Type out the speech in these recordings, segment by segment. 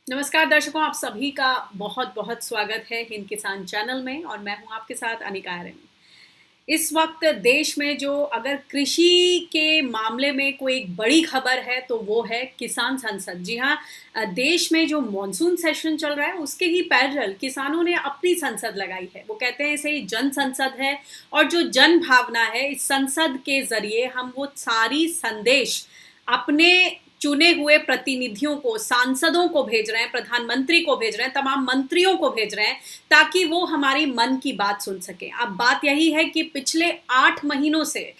नमस्कार दर्शकों, आप सभी का बहुत बहुत स्वागत है हिंद किसान चैनल में। और मैं हूं आपके साथ अनिका आर्यन। इस वक्त देश में जो अगर कृषि के मामले में कोई एक बड़ी खबर है तो वो है किसान संसद। जी हाँ, देश में जो मॉनसून सेशन चल रहा है उसके ही पैरेलल किसानों ने अपनी संसद लगाई है। वो कहते हैं इसे ही जन संसद है। और जो जन भावना है, इस संसद के जरिए हम वो सारी संदेश अपने चुने हुए प्रतिनिधियों को, सांसदों को भेज रहे हैं, प्रधानमंत्री को भेज रहे हैं, तमाम मंत्रियों को भेज रहे हैं, ताकि वो हमारी मन की बात सुन सके। अब बात यही है कि पिछले 8 महीनों से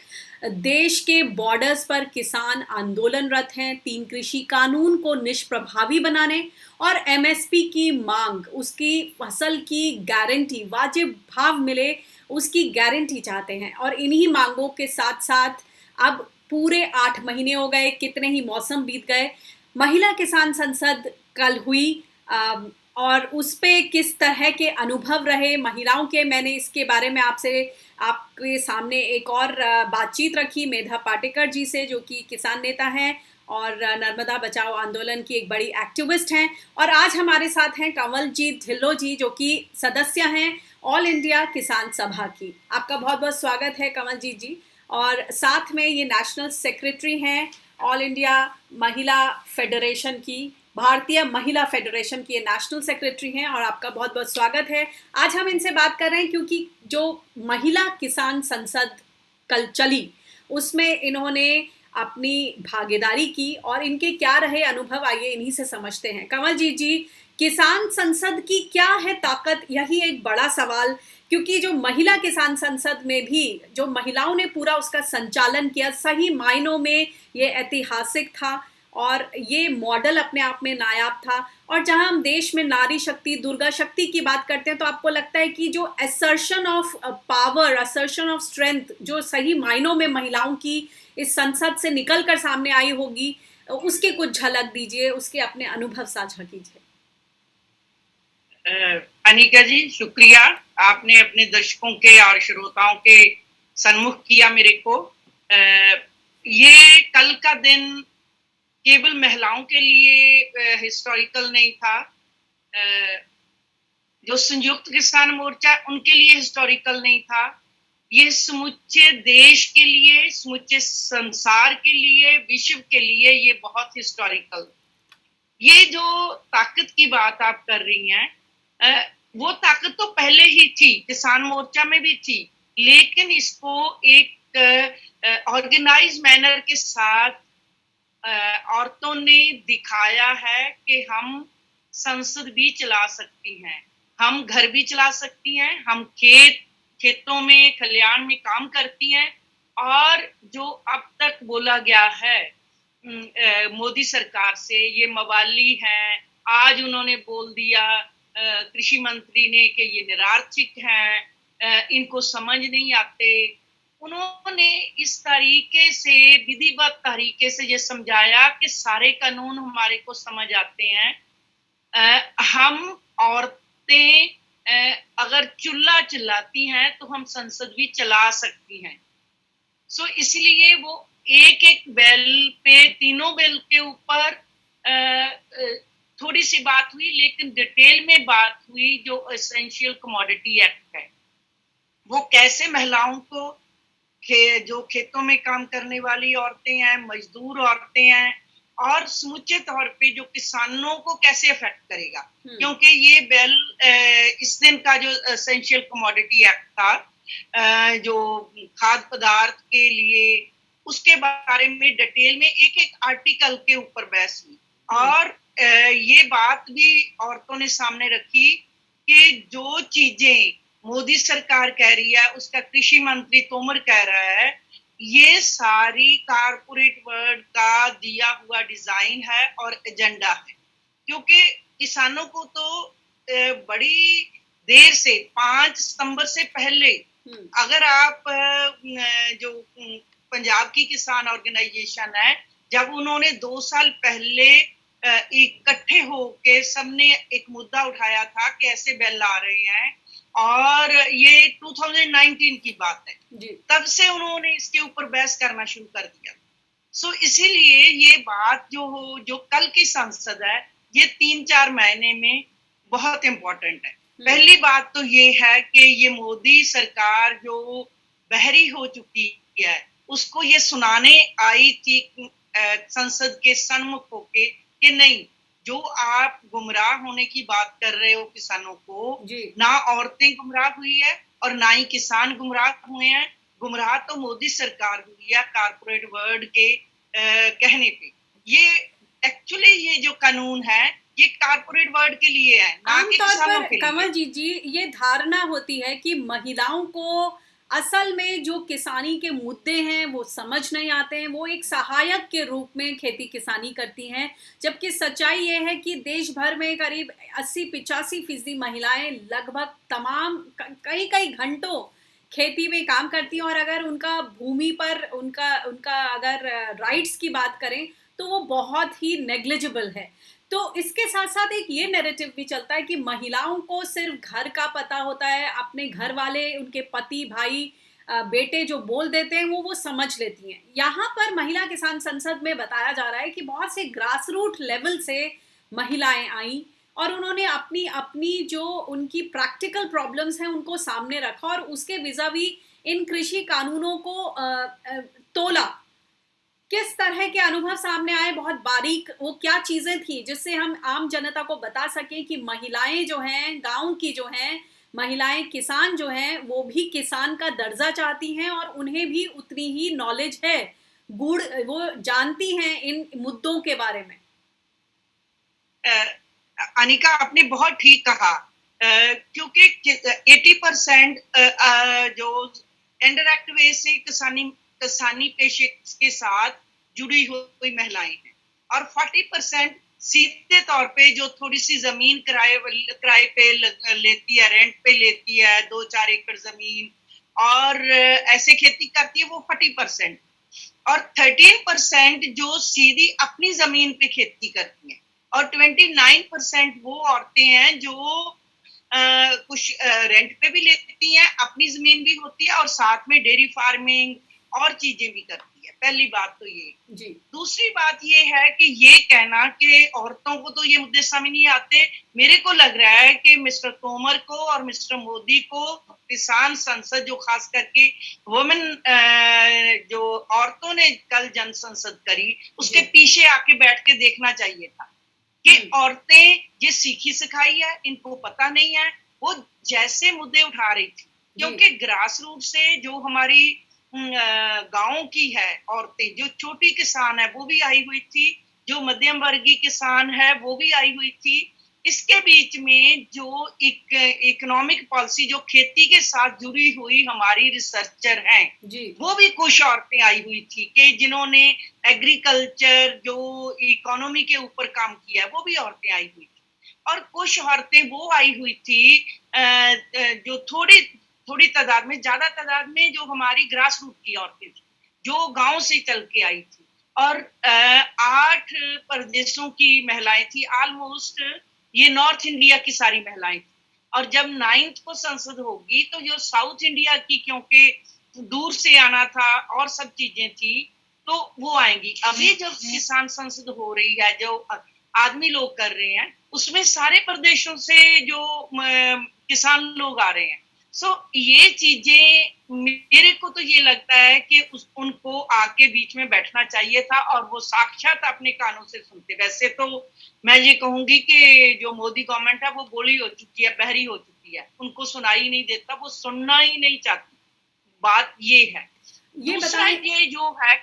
देश के बॉर्डर्स पर किसान आंदोलनरत हैं, 3 कृषि कानून को निष्प्रभावी बनाने और एमएसपी की मांग, उसकी फसल की गारंटी, वाजिब भाव मिले, उसकी गारंटी चाहते हैं। और इन्हीं मांगों के साथ साथ अब पूरे 8 महीने हो गए, कितने ही मौसम बीत गए। महिला किसान संसद कल हुई, और उस पे किस तरह के अनुभव रहे महिलाओं के, मैंने इसके बारे में आपके सामने एक और बातचीत रखी मेधा पाटेकर जी से, जो कि किसान नेता हैं और नर्मदा बचाओ आंदोलन की एक बड़ी एक्टिविस्ट हैं। और आज हमारे साथ हैं कंवलजीत ढिल्लों जी, जो कि सदस्य हैं ऑल इंडिया किसान सभा की। आपका बहुत बहुत स्वागत है कंवलजीत जी। और साथ में ये नेशनल सेक्रेटरी हैं ऑल इंडिया महिला फेडरेशन की, भारतीय महिला फेडरेशन की ये नेशनल सेक्रेटरी हैं, और आपका बहुत बहुत स्वागत है। आज हम इनसे बात कर रहे हैं क्योंकि जो महिला किसान संसद कल चली, उसमें इन्होंने अपनी भागीदारी की और इनके क्या रहे अनुभव, आइए इन्हीं से समझते हैं। कंवलजीत जी, किसान संसद की क्या है ताकत, यही एक बड़ा सवाल। क्योंकि जो महिला किसान संसद में भी जो महिलाओं ने पूरा उसका संचालन किया, सही मायनों में ये ऐतिहासिक था और ये मॉडल अपने आप में नायाब था। और जहां हम देश में नारी शक्ति, दुर्गा शक्ति की बात करते हैं, तो आपको लगता है कि जो assertion of power, assertion of strength जो सही मायनों में महिलाओं की इस संसद से निकल कर सामने आई होगी, उसके कुछ झलक दीजिए, उसके अपने अनुभव साझा कीजिए। अनिका जी, शुक्रिया। आपने अपने दर्शकों के और श्रोताओं के सन्मुख किया मेरे को। ये कल का दिन केवल महिलाओं के लिए हिस्टोरिकल नहीं था, जो संयुक्त किसान मोर्चा उनके लिए हिस्टोरिकल नहीं था, ये समूचे देश के लिए, समूचे संसार के लिए, विश्व के लिए ये बहुत हिस्टोरिकल। ये जो ताकत की बात आप कर रही हैं, वो ताकत तो पहले ही थी, किसान मोर्चा में भी थी, लेकिन इसको एक ऑर्गेनाइज मैनर के साथ औरतों ने दिखाया है कि हम संसद भी चला सकती हैं, हम घर भी चला सकती हैं, हम खेतों में, खलिहान में काम करती हैं। और जो अब तक बोला गया है मोदी सरकार से, ये मवाली हैं, आज उन्होंने बोल दिया कृषि मंत्री ने कि ये निरार्थिक हैं, इनको समझ नहीं आते। उन्होंने इस तरीके से, विधिवत तरीके से ये समझाया कि सारे कानून हमारे को समझ आते हैं, हम औरतें अगर चुल्ला चलाती हैं तो हम संसद भी चला सकती हैं। सो इसलिए वो एक एक बिल पे, तीनों बिल के ऊपर थोड़ी सी बात हुई, लेकिन डिटेल में बात हुई जो एसेंशियल कमोडिटी एक्ट है, वो कैसे महिलाओं को, जो खेतों में काम करने वाली औरतें हैं, मजदूर औरतें हैं, और समूचे तौर पे जो किसानों को कैसे अफेक्ट करेगा। क्योंकि ये बिल, इस दिन का जो एसेंशियल कमोडिटी एक्ट था, जो खाद्य पदार्थ के लिए, उसके बारे में डिटेल में एक एक आर्टिकल के ऊपर बहस हुई। और ये बात भी औरतों ने सामने रखी कि जो चीजें मोदी सरकार कह रही है, उसका कृषि मंत्री तोमर कह रहा है, ये सारी कारपोरेट वर्ल्ड का दिया हुआ डिजाइन है और एजेंडा है। क्योंकि किसानों को तो बड़ी देर से, 5 सितंबर से पहले, अगर आप जो पंजाब की किसान ऑर्गेनाइजेशन है, जब उन्होंने 2 साल पहले इकट्ठे होके सबने एक मुद्दा उठाया था कि ऐसे बिल आ रहे हैं, और ये 2019 की बात है, तब से उन्होंने इसके ऊपर बहस करना शुरू कर दिया। सो इसीलिए ये बात जो कल की संसद है, ये 3-4 महीने में बहुत इम्पोर्टेंट है। पहली बात तो ये है कि ये मोदी सरकार जो बहरी हो चुकी है, उसको ये सुनाने आई थी संसद के सन्मुख होके कि नहीं, जो आप गुमराह होने की बात कर रहे हो किसानों को, ना औरतें गुमराह हुई है और ना ही किसान गुमराह हुए हैं। गुमराह तो मोदी सरकार हुई है कारपोरेट वर्ल्ड के कहने पे। ये एक्चुअली ये जो कानून है ये कारपोरेट वर्ल्ड के लिए है, ना कि किसानों के लिए। कमल जी, ये धारणा होती है कि महिलाओं को असल में जो किसानी के मुद्दे हैं वो समझ नहीं आते हैं, वो एक सहायक के रूप में खेती किसानी करती हैं, जबकि सच्चाई ये है कि देश भर में करीब 80-85% महिलाएं लगभग तमाम कई कई घंटों खेती में काम करती हैं, और अगर उनका भूमि पर उनका उनका अगर राइट्स की बात करें तो वो बहुत ही नेग्लिजिबल है। तो इसके साथ साथ एक ये नैरेटिव भी चलता है कि महिलाओं को सिर्फ घर का पता होता है, अपने घर वाले, उनके पति, भाई, बेटे जो बोल देते हैं वो समझ लेती हैं। यहाँ पर महिला किसान संसद में बताया जा रहा है कि बहुत से ग्रास रूट लेवल से महिलाएं आई और उन्होंने अपनी अपनी जो उनकी प्रैक्टिकल प्रॉब्लम्स हैं उनको सामने रखा और उसके विज़ावी इन कृषि कानूनों को तोला। किस तरह के अनुभव सामने आए, बहुत बारीक वो क्या चीजें थी जिससे हम आम जनता को बता सकें कि महिलाएं जो हैं, गांव की जो हैं महिलाएं, किसान जो हैं, वो भी किसान का दर्जा चाहती हैं और उन्हें भी उतनी ही नॉलेज है, गुड़ वो जानती हैं इन मुद्दों के बारे में। अनिका, आपने बहुत ठीक कहा, क्योंकि 80% जो इंडायरेक्ट वे से किसानी पेशे के साथ जुड़ी हुई महिलाएं हैं और 40% सीधे तौर पे जो थोड़ी सी जमीन किराए पे लेती है, रेंट पे लेती है, 2-4 एकड़ जमीन और ऐसे खेती करती है, वो 40%। और 13% जो सीधी अपनी जमीन पे खेती करती हैं और 29% वो औरतें हैं जो कुछ रेंट पे भी लेती हैं, अपनी जमीन भी होती है और साथ में डेयरी फार्मिंग और चीजें भी करती है। पहली बात तो ये जी। दूसरी बात ये है कि ये कहना कि औरतों को तो ये मुद्दे समझ नहीं आते, मेरे को लग रहा है कि मिस्टर तोमर को और मिस्टर मोदी को किसान संसद जो खास करके वुमेन जो औरतों ने कल जन संसद करी उसके पीछे आके बैठ के देखना चाहिए था कि औरतें ये सीखी सिखाई है, इनको पता नहीं है, वो जैसे मुद्दे उठा रही थी, क्योंकि ग्रास रूट से जो हमारी गांव की है औरतें, जो छोटी किसान है वो भी आई हुई थी, जो मध्यम वर्गीय किसान है वो भी आई हुई थी, इसके बीच में जो एक इकोनॉमिक पॉलिसी जो खेती के साथ जुड़ी हुई हमारी रिसर्चर हैं, वो भी कुछ औरतें आई हुई थी कि जिन्होंने एग्रीकल्चर जो इकोनॉमी के ऊपर काम किया है वो भी औरतें आई हुई थी और कुछ औरतें वो आई हुई थी जो थोड़ी तादाद में, ज्यादा तादाद में जो हमारी ग्रास रूट की औरतें थी जो गांव से चल के आई थी और 8 प्रदेशों की महिलाएं थी, ऑलमोस्ट ये नॉर्थ इंडिया की सारी महिलाएं थी। और जब 9th को संसद होगी तो जो साउथ इंडिया की, क्योंकि दूर से आना था और सब चीजें थी, तो वो आएंगी। अभी जब किसान संसद हो रही है, जो आदमी लोग कर रहे हैं, उसमें सारे प्रदेशों से जो किसान लोग आ रहे हैं। ये चीजें मेरे को तो ये लगता है कि उनको आके बीच में बैठना चाहिए था और वो साक्षात अपने कानों से सुनते। वैसे तो मैं ये कहूंगी कि जो मोदी गवर्नमेंट है वो बोली हो चुकी है, बहरी हो चुकी है, उनको सुनाई नहीं देता, वो सुनना ही नहीं चाहती। बात ये है। ये दूसरा ये जो है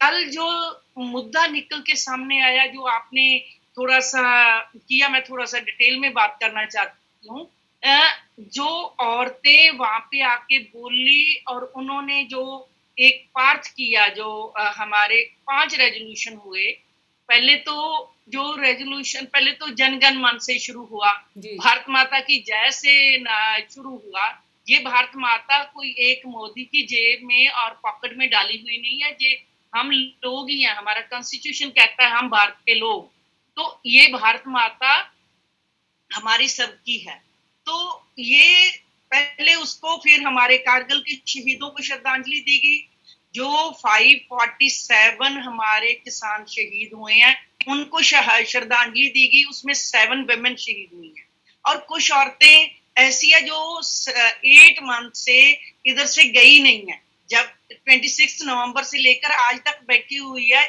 कल जो मुद्दा निकल के सामने आया, जो आपने थोड़ा सा किया, मैं थोड़ा सा डिटेल में बात करना चाहती हूँ। जो औरतें वहां पे आके बोली और उन्होंने जो एक पार्थ किया, जो हमारे 5 रेजोल्यूशन हुए, पहले तो जनगण मन से शुरू हुआ, भारत माता की जय से शुरू हुआ। ये भारत माता कोई एक मोदी की जेब में और पॉकेट में डाली हुई नहीं है, ये हम लोग ही हैं, हमारा कॉन्स्टिट्यूशन कहता है हम भारत के लोग, तो ये भारत माता हमारी सबकी है। तो ये पहले उसको, फिर हमारे कारगिल के शहीदों को श्रद्धांजलि दी गई, जो 547 हमारे किसान शहीद हुए हैं, उनको श्रद्धांजलि दी गई, उसमें 7 women शहीद हुई हैं। और कुछ औरतें ऐसी है जो 8 मंथ से इधर से गई नहीं है, जब 26 नवंबर से लेकर आज तक बैठी हुई है,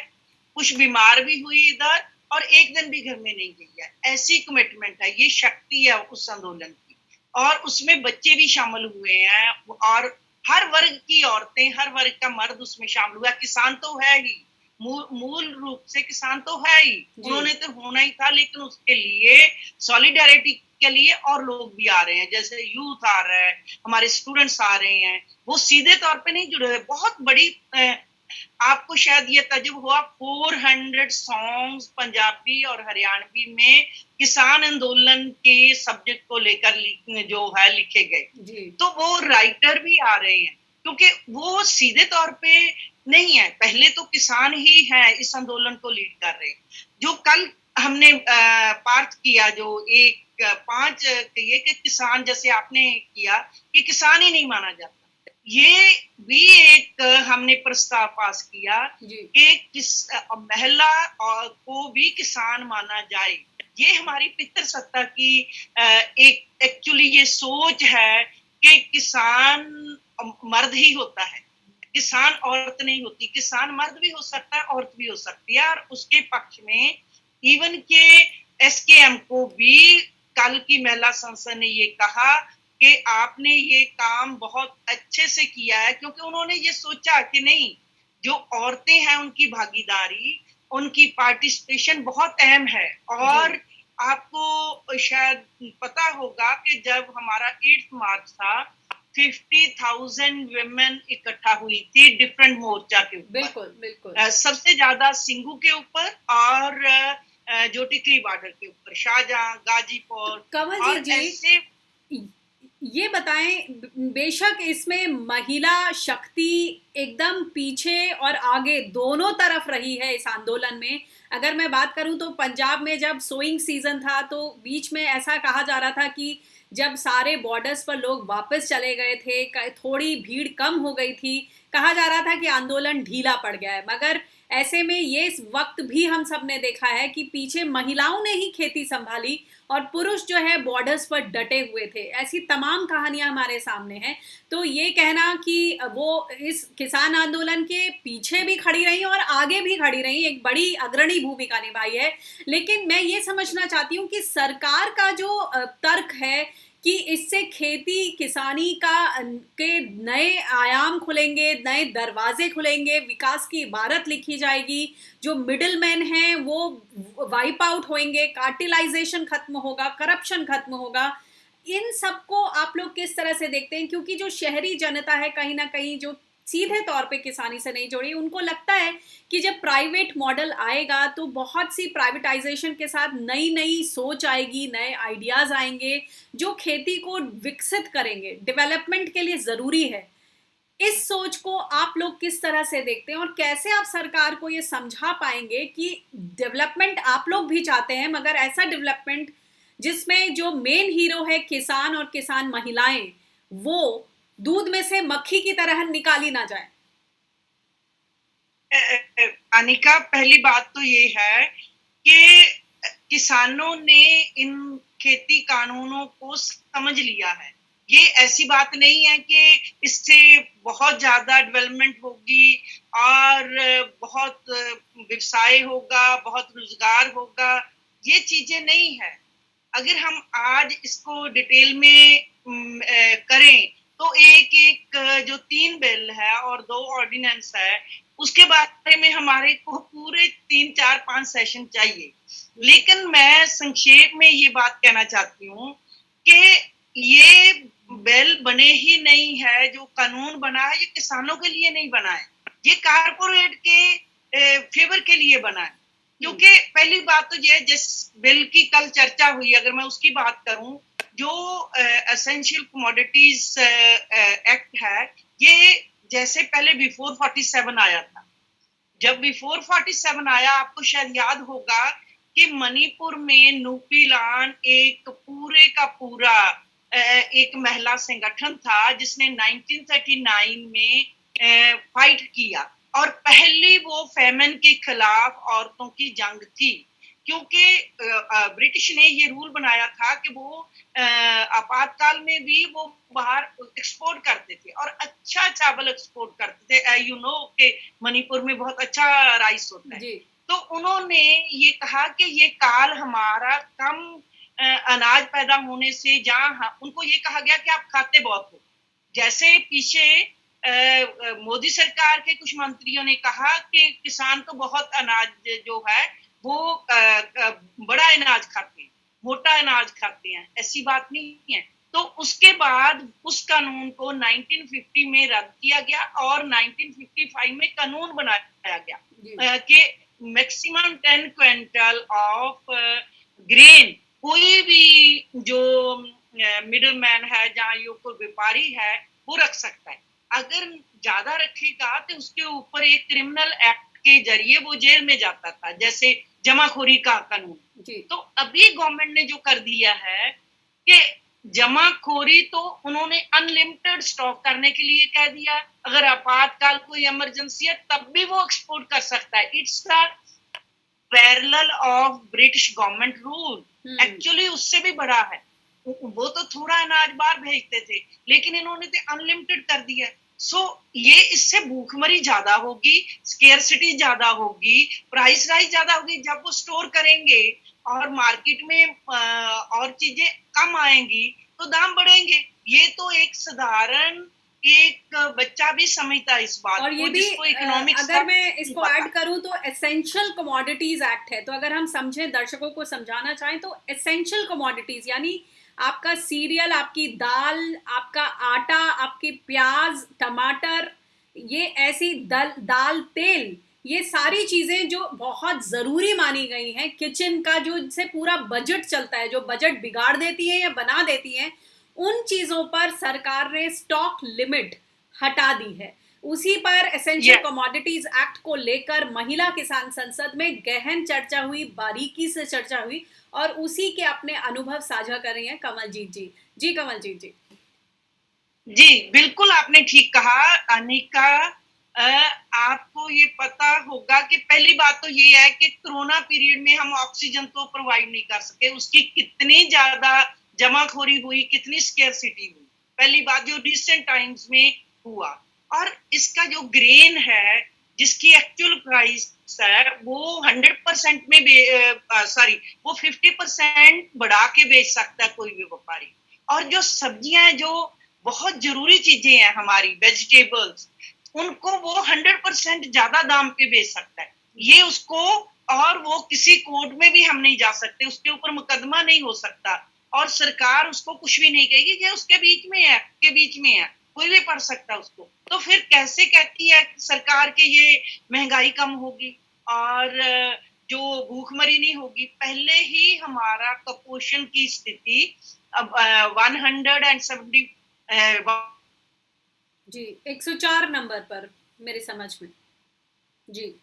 कुछ बीमार भी हुई इधर और एक दिन भी घर में नहीं गई है। ऐसी कमिटमेंट है, ये शक्ति है उस आंदोलन की। और उसमें बच्चे भी शामिल हुए हैं और हर वर्ग की औरतें, हर वर्ग का मर्द उसमें शामिल हुआ। किसान तो है ही, मूल रूप से किसान तो है ही, उन्होंने तो होना ही था, लेकिन उसके लिए सॉलिडारिटी के लिए और लोग भी आ रहे हैं, जैसे यूथ आ रहा है, हमारे स्टूडेंट्स आ रहे हैं, वो सीधे तौर पे नहीं जुड़े हुए। बहुत बड़ी आपको शायद ये तजुब हुआ, 400 सॉन्ग्स पंजाबी और हरियाणवी में किसान आंदोलन के सब्जेक्ट को लेकर जो है लिखे गए। तो वो राइटर भी आ रहे हैं, क्योंकि वो सीधे तौर पे नहीं है, पहले तो किसान ही है इस आंदोलन को लीड कर रहे। जो कल हमने पार्थ किया, जो एक 5 कहिए कि किसान, जैसे आपने किया कि किसान ही नहीं माना जाता, ये भी एक हमने प्रस्ताव पास किया कि महिला को भी किसान माना जाए। ये हमारी पितृसत्ता की एक एक्चुअली ये सोच है कि किसान मर्द ही होता है, किसान औरत नहीं होती। किसान मर्द भी हो सकता है, औरत भी हो सकती है। और उसके पक्ष में इवन के SKM को भी कल की महिला संसद ने ये कहा कि आपने ये काम बहुत अच्छे से किया है, क्योंकि उन्होंने ये सोचा कि नहीं, जो औरतें हैं उनकी भागीदारी, उनकी पार्टिसिपेशन बहुत अहम है। और आपको शायद पता होगा कि जब हमारा 8 मार्च था, 50,000 women इकट्ठा हुई थी डिफरेंट मोर्चा के ऊपर। बिल्कुल बिल्कुल। सबसे ज्यादा सिंगू के ऊपर और जो टिकरी बॉर्डर के ऊपर, शाहजहां, गाजीपुर। कंवल जी, ये बताएं, बेशक इसमें महिला शक्ति एकदम पीछे और आगे दोनों तरफ रही है इस आंदोलन में। अगर मैं बात करूं तो पंजाब में जब सोइंग सीजन था तो बीच में ऐसा कहा जा रहा था कि जब सारे बॉर्डर्स पर लोग वापस चले गए थे, थोड़ी भीड़ कम हो गई थी, कहा जा रहा था कि आंदोलन ढीला पड़ गया है। मगर ऐसे में ये इस वक्त भी हम सब ने देखा है कि पीछे महिलाओं ने ही खेती संभाली और पुरुष जो है बॉर्डर्स पर डटे हुए थे। ऐसी तमाम कहानियां हमारे सामने हैं। तो ये कहना कि वो इस किसान आंदोलन के पीछे भी खड़ी रही और आगे भी खड़ी रही, एक बड़ी अग्रणी भूमिका निभाई है। लेकिन मैं ये समझना चाहती हूँ कि सरकार का जो तर्क है कि इससे खेती किसानी के नए आयाम खुलेंगे, नए दरवाजे खुलेंगे, विकास की इबारत लिखी जाएगी, जो मिडिल मैन हैं वो वाइप आउट होंगे, कार्टिलाइजेशन खत्म होगा, करप्शन खत्म होगा। इन सबको आप लोग किस तरह से देखते हैं? क्योंकि जो शहरी जनता है कहीं ना कहीं जो सीधे तौर पे किसानी से नहीं जुड़ी, उनको लगता है कि जब प्राइवेट मॉडल आएगा तो बहुत सी प्राइवेटाइजेशन के साथ नई नई सोच आएगी, नए आइडियाज आएंगे जो खेती को विकसित करेंगे, डेवलपमेंट के लिए जरूरी है। इस सोच को आप लोग किस तरह से देखते हैं और कैसे आप सरकार को ये समझा पाएंगे कि डेवलपमेंट आप लोग भी चाहते हैं, मगर ऐसा डेवलपमेंट जिसमें जो मेन हीरो है किसान और किसान महिलाएं, वो दूध में से मक्खी की तरह निकाली ना जाए? अनिका, पहली बात तो ये है कि किसानों ने इन खेती कानूनों को समझ लिया है। ये ऐसी बात नहीं है कि इससे बहुत ज्यादा डेवलपमेंट होगी और बहुत व्यवसाय होगा, बहुत रोजगार होगा, ये चीजें नहीं है। अगर हम आज इसको डिटेल में करें तो एक एक जो 3 बिल है और 2 ऑर्डिनेंस है, उसके बारे में हमारे को पूरे 3, 4, 5 सेशन चाहिए। लेकिन मैं संक्षेप में ये बात कहना चाहती हूँ कि ये बिल बने ही नहीं है, जो कानून बना है ये किसानों के लिए नहीं बना है, ये कारपोरेट के फेवर के लिए बना है। क्योंकि पहली बात तो ये, जिस बिल की कल चर्चा हुई, अगर मैं उसकी बात करूं, जो एसेंशियल कमोडिटीज एक्ट है, ये जैसे पहले बिफोर 47 आया था। जब बिफोर 47 आया, आपको शायद याद होगा कि मणिपुर में नुपीलान एक पूरे का पूरा एक महिला संगठन था जिसने 1939 में फाइट किया और पहली वो फेमन के खिलाफ औरतों की जंग थी, क्योंकि ब्रिटिश ने ये रूल बनाया था कि वो आपातकाल में भी वो बाहर एक्सपोर्ट करते थे और अच्छा चावल एक्सपोर्ट करते थे। यू नो कि मणिपुर में बहुत अच्छा राइस होता है। तो उन्होंने ये कहा कि ये काल हमारा कम अनाज पैदा होने से, जहाँ उनको ये कहा गया कि आप खाते बहुत हो। जैसे पीछे मोदी सरकार के कुछ मंत्रियों ने कहा कि किसान तो बहुत अनाज जो है वो बड़ा अनाज खाते हैं, मोटा अनाज खाते हैं, ऐसी बात नहीं है। तो उसके बाद उस कानून को 1950 में रद्द किया गया और 1955 में कानून बनाया गया कि मैक्सिमम 10 क्विंटल ऑफ ग्रेन कोई भी जो मिडिल मैन है, जहाँ यो कोई व्यापारी है, वो रख सकता है। अगर ज्यादा रखेगा तो उसके ऊपर एक क्रिमिनल एक्ट के जरिए वो जेल में जाता था, जैसे जमाखोरी का कानून। तो अभी गवर्नमेंट ने जो कर दिया है कि जमाखोरी तो उन्होंने अनलिमिटेड स्टॉक करने के लिए कह दिया। अगर आपातकाल कोई इमरजेंसी है तब भी वो एक्सपोर्ट कर सकता है। It's the parallel of British government rule. Actually उससे भी बड़ा है। वो तो थोड़ा अनाज बाहर भेजते थे, लेकिन इन्होंने तो अनलिमिटेड कर दिया। सो ये इससे भूखमरी ज्यादा होगी, स्केर्सिटी ज्यादा होगी, प्राइस राइज ज्यादा होगी। जब वो स्टोर करेंगे और मार्केट में और चीजें कम आएंगी तो दाम बढ़ेंगे। ये तो एक साधारण एक बच्चा भी समझता है इस बात और ये को, भी जिसको इकोनॉमिक्स अगर मैं इसको ऐड करूं तो एसेंशियल कमोडिटीज एक्ट है। तो अगर हम समझें, दर्शकों को समझाना चाहें तो एसेंशियल कमोडिटीज यानी आपका सीरियल, आपकी दाल, आपका आटा, आपके प्याज, टमाटर, ये ऐसी दाल, तेल, ये सारी चीजें जो बहुत जरूरी मानी गई हैं किचन का, जो से पूरा बजट चलता है, जो बजट बिगाड़ देती है या बना देती है, उन चीजों पर सरकार ने स्टॉक लिमिट हटा दी है। उसी पर एसेंशियल कमोडिटीज एक्ट को लेकर महिला किसान संसद में गहन चर्चा हुई, बारीकी से चर्चा हुई, और उसी के अपने अनुभव साझा कर रही हैं कमलजीत जी। जी कमलजीत जी। जी बिल्कुल, आपने ठीक कहा अनिका। आपको ये पता होगा कि पहली बात तो ये है कि कोरोना पीरियड में हम ऑक्सीजन तो प्रोवाइड नहीं कर सके। उसकी कितनी ज्यादा जमाखोरी हुई, कितनी स्केर्सिटी हुई, पहली बात जो रिसेंट टाइम्स में हुआ। और इसका जो ग्रेन है जिसकी एक्चुअल प्राइस है वो 100% में वो 50% बढ़ा के बेच सकता है कोई भी व्यापारी। और जो सब्जियां हैं, जो बहुत जरूरी चीजें हैं हमारी, वेजिटेबल्स, उनको वो 100% ज्यादा दाम पे बेच सकता है। ये उसको, और वो किसी कोर्ट में भी हम नहीं जा सकते, उसके ऊपर मुकदमा नहीं हो सकता और सरकार उसको कुछ भी नहीं कहेगी। ये उसके बीच में है, के बीच में है, कोई भी पढ़ सकता है उसको। तो फिर कैसे कहती है सरकार के ये महंगाई कम होगी और जो भूखमरी नहीं होगी। पहले ही हमारा कुपोषण की स्थिति अब 170 जी 104 नंबर पर मेरे समझ में। जी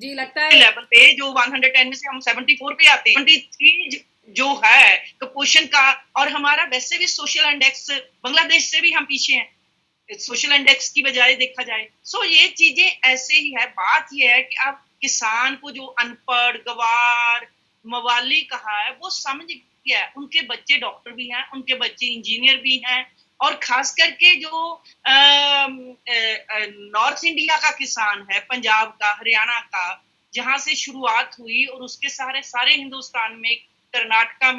जी लगता है लेवल पे, जो 110 में से हम 74 पे आते हैं। 23 जो है कुपोषण का, और हमारा वैसे भी सोशल इंडेक्स बांग्लादेश से भी हम पीछे हैं सोशल इंडेक्स की बजाय देखा जाए। सो ये चीजें ऐसे ही है। बात ये है कि अब किसान को जो अनपढ़, गवार, मवाली कहा है वो समझ गया है। उनके बच्चे डॉक्टर भी हैं, उनके बच्चे इंजीनियर भी हैं, और खास करके जो नॉर्थ इंडिया का किसान है, पंजाब का, हरियाणा का, जहां से शुरुआत हुई और उसके सारे हिंदुस्तान में, कर्नाटका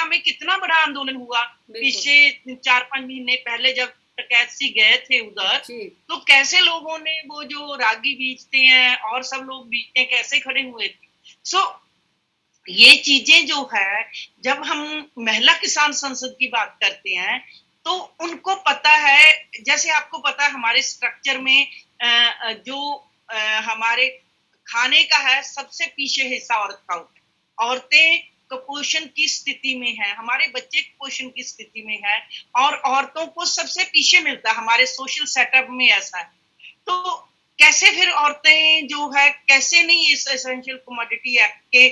में कितना बड़ा आंदोलन हुआ पिछले 4-5 महीने पहले जब टकैत सी गए थे उधर। तो कैसे लोगों ने वो जो रागी बीजते हैं और सब लोग बीजते हैं, कैसे खड़े हुए थे। सो ये चीजें जो है, जब हम महिला किसान संसद की बात करते हैं तो उनको पता है, जैसे आपको पता है हमारे स्ट्रक्चर में जो हमारे खाने का है, सबसे पीछे हिस्सा औरत का होता है। औरतें कुपोषण की स्थिति में है, हमारे बच्चे कुपोषण की स्थिति में है, और औरतों को सबसे पीछे मिलता है। हमारे सोशल सेटअप में ऐसा है। तो कैसे फिर औरतें जो है, कैसे नहीं इस एसेंशियल कमोडिटी एक्ट के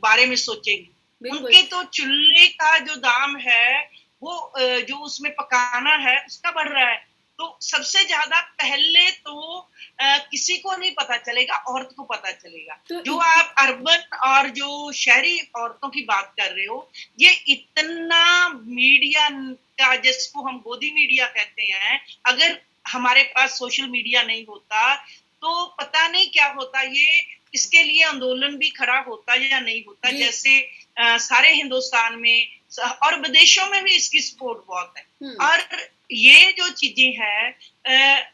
बारे में सोचेंगी। उनके तो चूल्हे का जो दाम है, वो जो उसमें पकाना है उसका बढ़ रहा है। तो सबसे ज्यादा पहले तो किसी को नहीं पता चलेगा, औरत को पता चलेगा। तो जो आप अर्बन और जो शहरी औरतों की बात कर रहे हो, ये इतना मीडिया का, जिसको हम गोदी मीडिया कहते हैं, अगर हमारे पास सोशल मीडिया नहीं होता तो पता नहीं क्या होता, ये इसके लिए आंदोलन भी खड़ा होता या नहीं होता। जैसे सारे हिंदुस्तान में और विदेशों में भी इसकी सपोर्ट बहुत है। और ये जो चीजें हैं,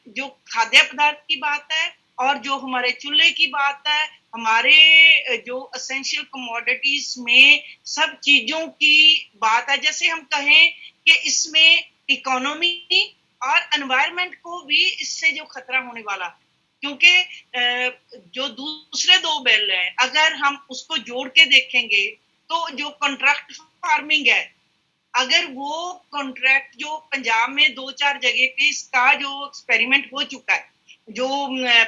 जो खाद्य पदार्थ की बात है और जो हमारे चूल्हे की बात है, हमारे जो एसेंशियल कमोडिटीज में सब चीजों की बात है। जैसे हम कहें कि इसमें इकोनॉमी और एनवायरनमेंट को भी इससे जो खतरा होने वाला, क्योंकि जो दूसरे दो बिल हैं, अगर हम उसको जोड़ के देखेंगे तो जो कॉन्ट्रैक्ट फार्मिंग है, अगर वो कॉन्ट्रैक्ट जो पंजाब में 2-4 जगह पे इसका जो एक्सपेरिमेंट हो चुका है, जो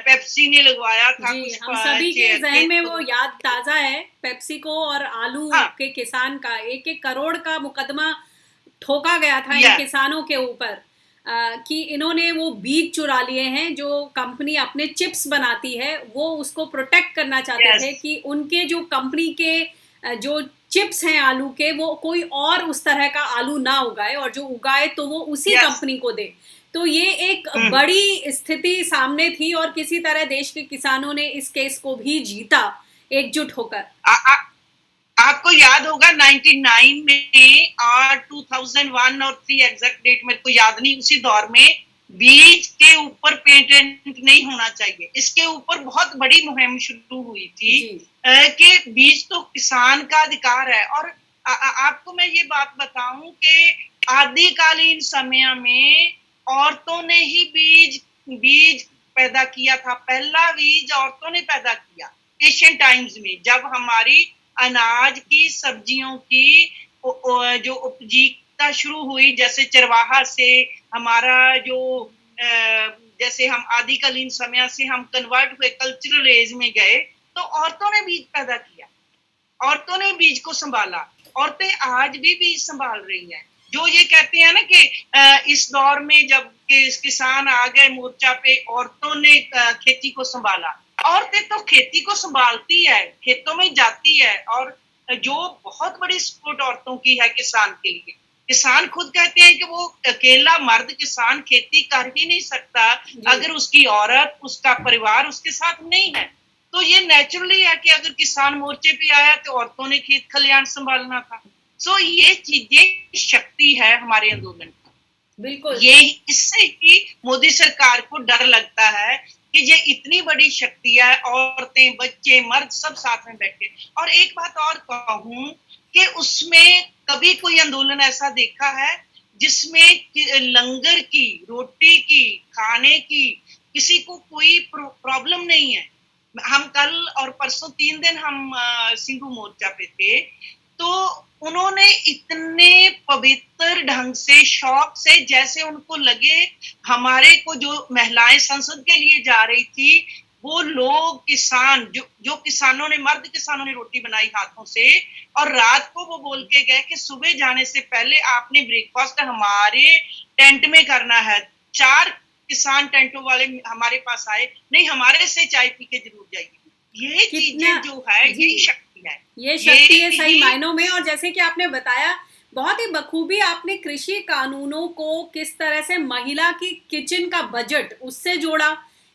पेप्सी ने लगवाया था, जी, हम सभी के जहन में वो याद ताजा है, पेप्सी को और आलू के किसान का 1-1 करोड़ का मुकदमा ठोका गया था इन किसानों के ऊपर कि इन्होंने वो बीज चुरा लिए हैं। जो कंपनी अपने चिप्स बनाती है वो उसको प्रोटेक्ट करना चाहते थे कि उनके जो कंपनी के जो चिप्स हैं आलू के, वो कोई और उस तरह का आलू ना उगाए, और जो उगाए तो वो उसी कंपनी को दे। तो ये एक बड़ी स्थिति सामने थी और किसी तरह देश के किसानों ने इस केस को भी जीता एकजुट होकर। आपको याद होगा 99 में और 2001 और 3 एग्जैक्ट डेट मेरे को याद नहीं, उसी दौर में बीज के ऊपर पेटेंट नहीं होना चाहिए, इसके ऊपर बहुत बड़ी मुहिम शुरू हुई थी कि बीज तो किसान का अधिकार है। और आपको मैं ये बात बताऊं कि आदिकालीन समय में औरतों ने ही बीज पैदा किया था। पहला बीज औरतों ने पैदा किया एशियन टाइम्स में, जब हमारी अनाज की, सब्जियों की जो उपजीविका शुरू हुई, जैसे चरवाहा से हमारा जो जैसे हम आदिकालीन समय से हम कन्वर्ट हुए, कल्चरल एज में गए, तो औरतों ने बीज पैदा किया, औरतों ने बीज को संभाला। औरतें आज भी बीज संभाल रही हैं। जो ये कहते हैं ना कि इस दौर में जब किसान आ गए मोर्चा पे, औरतों ने खेती को संभाला। औरतें तो खेती को संभालती है, खेतों में जाती है, और जो बहुत बड़ी सपोर्ट औरतों की है किसान के लिए। किसान खुद कहते हैं कि वो अकेला मर्द किसान खेती कर ही नहीं सकता अगर उसकी औरत, उसका परिवार उसके साथ नहीं है। तो ये नेचुरली है कि अगर किसान मोर्चे पे आया तो औरतों ने खेत खलियान संभालना था। सो ये चीजें शक्ति है हमारे आंदोलन की। बिल्कुल, ये इससे ही मोदी सरकार को डर लगता है कि ये इतनी बड़ी शक्ति है, औरतें, बच्चे, मर्द सब साथ में बैठे। और एक बात और कहूं कि उसमें कभी कोई आंदोलन ऐसा देखा है जिसमें लंगर की, रोटी की, खाने की किसी को कोई प्रॉब्लम नहीं है। हम कल और परसों 3 दिन हम सिंधु मोर्चा पे थे, तो उन्होंने इतने पवित्र ढंग से, शौक से, जैसे उनको लगे हमारे को जो महिलाएं संसद के लिए जा रही थी, वो लोग किसान, जो किसानों ने, मर्द किसानों ने रोटी बनाई हाथों से, और रात को वो बोल के गए कि सुबह जाने से पहले आपने ब्रेकफास्ट हमारे टेंट में करना है। 4 किसान टेंटों वाले हमारे पास आए, नहीं हमारे से चाय पी के जरूर जाइए। ये चीजें जो है, ये शक्ति है, ये शक्ति है सही मायनों में। और जैसे कि आपने बताया, बहुत ही बखूबी आपने कृषि कानूनों को किस तरह से महिला की किचन का बजट उससे जोड़ा,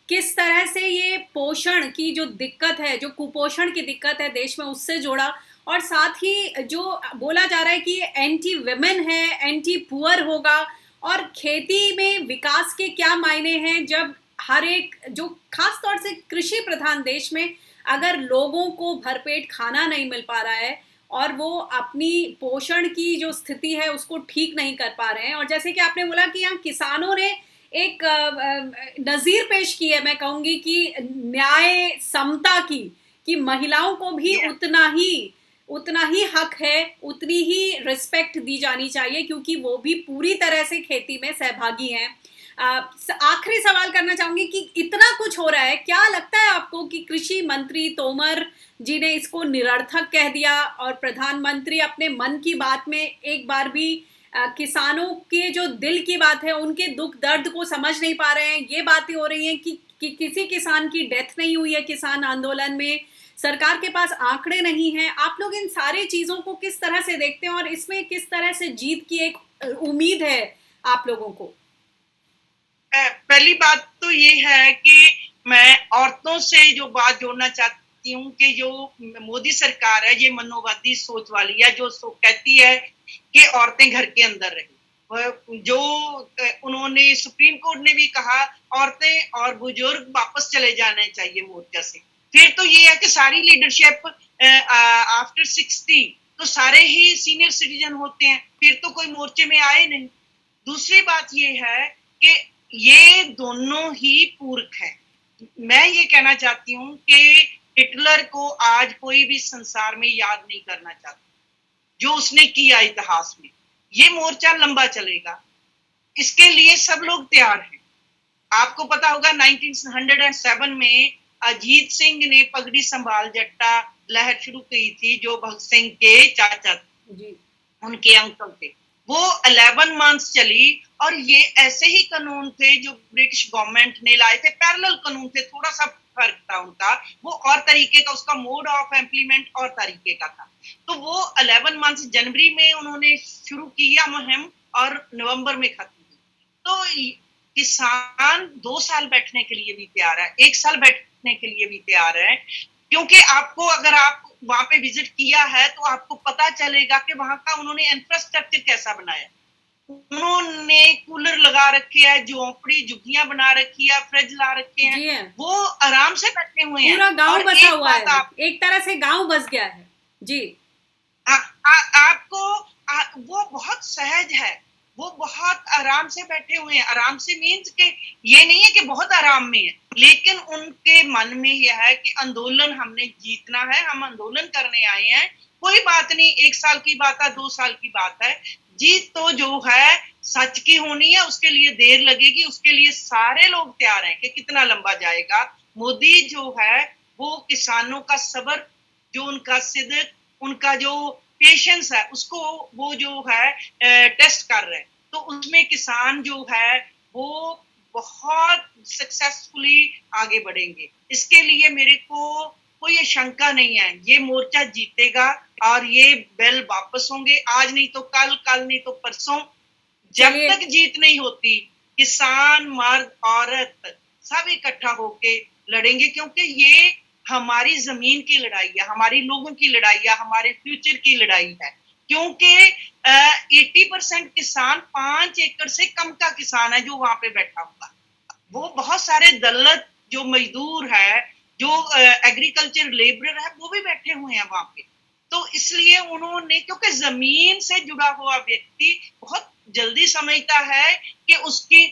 किस तरह से ये पोषण की जो दिक्कत है, जो कुपोषण की दिक्कत है देश में, उससे जोड़ा, और साथ ही जो बोला जा रहा है कि एंटी विमेन है, एंटी पुअर होगा, और खेती में विकास के क्या मायने हैं जब हर एक, जो खास तौर से कृषि प्रधान देश में अगर लोगों को भरपेट खाना नहीं मिल पा रहा है और वो अपनी पोषण की जो स्थिति है उसको ठीक नहीं कर पा रहे हैं। और जैसे कि आपने बोला कि यहाँ किसानों ने एक नजीर पेश की है, मैं कहूंगी कि न्याय समता की, कि महिलाओं को भी उतना ही हक है, उतनी ही रिस्पेक्ट दी जानी चाहिए, क्योंकि वो भी पूरी तरह से खेती में सहभागी हैं। आखिरी सवाल करना चाहूंगी कि इतना कुछ हो रहा है, क्या लगता है आपको कि कृषि मंत्री तोमर जी ने इसको निरर्थक कह दिया और प्रधानमंत्री अपने मन की बात में एक बार भी किसानों के जो दिल की बात है, उनके दुख दर्द को समझ नहीं पा रहे हैं। ये बातें हो रही हैं कि किसी किसान की डेथ नहीं हुई है किसान आंदोलन में, सरकार के पास आंकड़े नहीं हैं। आप लोग इन सारी चीजों को किस तरह से देखते हैं और इसमें किस तरह से जीत की एक उम्मीद है आप लोगों को? पहली बात तो ये है कि मैं औरतों से जो बात जोड़ना चाहती हूँ कि जो मोदी सरकार है, ये मनोवादी सोच वाली है, जो कहती है कि औरतें घर के अंदर रहें। जो उन्होंने सुप्रीम कोर्ट ने भी कहा औरतें और बुजुर्ग वापस चले जाने चाहिए मोर्चा से। फिर तो ये है कि सारी लीडरशिप आफ्टर 60 तो सारे ही सीनियर सिटीजन होते हैं, फिर तो कोई मोर्चे में आए नहीं। दूसरी बात ये है कि ये दोनों ही पूरक है। मैं ये कहना चाहती हूँ कि हिटलर को आज कोई भी संसार में याद नहीं करना चाहता, जो उसने किया इतिहास में। ये मोर्चा लंबा चलेगा, इसके लिए सब लोग तैयार हैं। आपको पता होगा 1907 में अजीत सिंह ने पगड़ी संभाल जट्टा लहर शुरू की थी, जो भगत सिंह के चाचा जी, उनके अंकल थे। वो 11 मंथ्स चली और ये ऐसे ही कानून थे जो ब्रिटिश गवर्नमेंट ने लाए थे, पैरेलल कानून थे, थोड़ा सा फर्क था उनका, वो और तरीके का, उसका मोड ऑफ इम्प्लीमेंट और तरीके का था। तो वो 11 मंथ्स जनवरी में उन्होंने शुरू किया मुहिम और नवंबर में खत्म हुई। तो किसान 2 साल बैठने के लिए भी तैयार है, 1 साल बैठने के लिए भी तैयार है, क्योंकि आपको अगर आप वहां पे विजिट किया है तो आपको पता चलेगा कि वहां का उन्होंने इंफ्रास्ट्रक्चर कैसा बनाया। उन्होंने कूलर लगा रखे हैं, झोंपड़ी झुग्गियां बना रखी है, फ्रिज ला रखे हैं, वो आराम से बैठे हुए हैं। पूरा गांव बसा हुआ है, एक तरह से गांव बस गया है जी। आपको वो बहुत सहज है, वो बहुत आराम से बैठे हुए हैं। आराम से मीन्स के ये नहीं है कि बहुत आराम में है, लेकिन उनके मन में यह है कि आंदोलन हमने जीतना है, हम आंदोलन करने आए हैं। कोई बात नहीं, 1 साल की बात है, 2 साल की बात है, जीत तो जो है सच की होनी है, उसके लिए देर लगेगी, उसके लिए सारे लोग तैयार हैं कि कितना लंबा जाएगा। मोदी जो है वो किसानों का सब्र, जो उनका सिद्क, उनका जो पेशेंस है, उसको वो जो है टेस्ट कर रहे हैं। तो उसमें किसान जो है वो बहुत सक्सेसफुली आगे बढ़ेंगे। इसके लिए मेरे को कोई शंका नहीं है, ये मोर्चा जीतेगा और ये बैल वापस होंगे, आज नहीं तो कल, कल नहीं तो परसों। जब तक जीत नहीं होती, किसान, मर्द, औरत सब इकट्ठा होके लड़ेंगे, क्योंकि ये हमारी जमीन की लड़ाई है, हमारी लोगों की लड़ाई है, हमारे फ्यूचर की लड़ाई है। क्योंकि 80% किसान 5 एकड़ से कम का किसान है जो वहां पे बैठा हुआ। वो बहुत सारे दलित जो मजदूर है, जो एग्रीकल्चर लेबरर है, वो भी बैठे हुए हैं वहां पे। तो इसलिए उन्होंने, क्योंकि जमीन से जुड़ा हुआ व्यक्ति बहुत जल्दी समझता है कि उसकी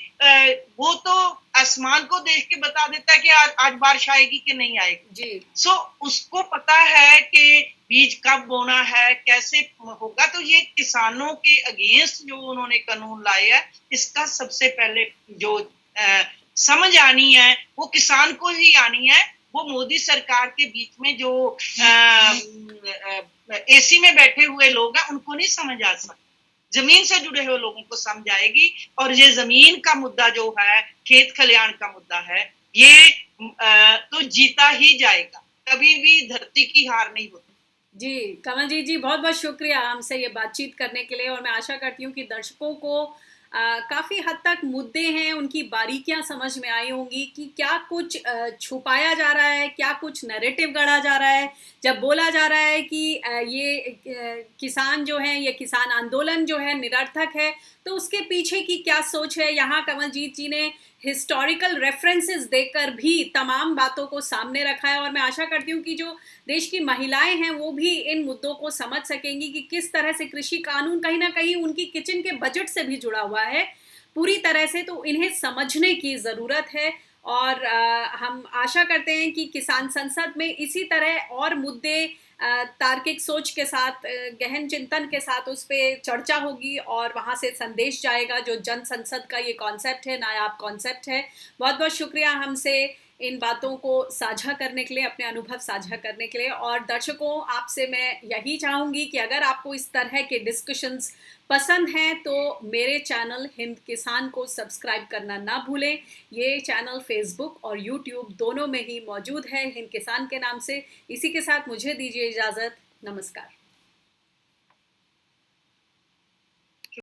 वो तो आसमान को देख के बता देता है कि आज बारिश आएगी कि नहीं आएगी जी। सो उसको पता है कि बीज कब बोना है, कैसे होगा। तो ये किसानों के अगेंस्ट जो उन्होंने कानून लाए है, इसका सबसे पहले जो समझ आनी है वो किसान को ही आनी है। वो मोदी सरकार के बीच में जो एसी में बैठे हुए लोग हैं उनको नहीं समझ आ सकता, जमीन से जुड़े हुए लोगों को समझ आएगी। और ये जमीन का मुद्दा जो है, खेत खलियान का मुद्दा है, ये तो जीता ही जाएगा, कभी भी धरती की हार नहीं होती। जी कमल जी बहुत बहुत शुक्रिया हमसे ये बातचीत करने के लिए। और मैं आशा करती हूँ कि दर्शकों को काफ़ी हद तक मुद्दे हैं, उनकी बारीकियां समझ में आई होंगी कि क्या कुछ छुपाया जा रहा है, क्या कुछ नैरेटिव गढ़ा जा रहा है। जब बोला जा रहा है कि ये किसान जो है, ये किसान आंदोलन जो है निरर्थक है, तो उसके पीछे की क्या सोच है, यहाँ कमलजीत जी ने हिस्टोरिकल रेफरेंसेस देकर भी तमाम बातों को सामने रखा है। और मैं आशा करती हूँ कि जो देश की महिलाएं हैं वो भी इन मुद्दों को समझ सकेंगी कि किस तरह से कृषि कानून कहीं ना कहीं उनकी किचन के बजट से भी जुड़ा हुआ है पूरी तरह से। तो इन्हें समझने की ज़रूरत है और हम आशा करते हैं कि किसान संसद में इसी तरह और मुद्दे तार्किक सोच के साथ, गहन चिंतन के साथ उस पर चर्चा होगी और वहाँ से संदेश जाएगा जो जन संसद का ये कॉन्सेप्ट है, नायाब कॉन्सेप्ट है। बहुत बहुत शुक्रिया हमसे इन बातों को साझा करने के लिए, अपने अनुभव साझा करने के लिए। और दर्शकों, आपसे मैं यही चाहूँगी कि अगर आपको इस तरह के डिस्कशंस पसंद हैं तो मेरे चैनल हिंद किसान को सब्सक्राइब करना ना भूलें। ये चैनल फेसबुक और यूट्यूब दोनों में ही मौजूद है, हिंद किसान के नाम से। इसी के साथ मुझे दीजिए इजाज़त। नमस्कार।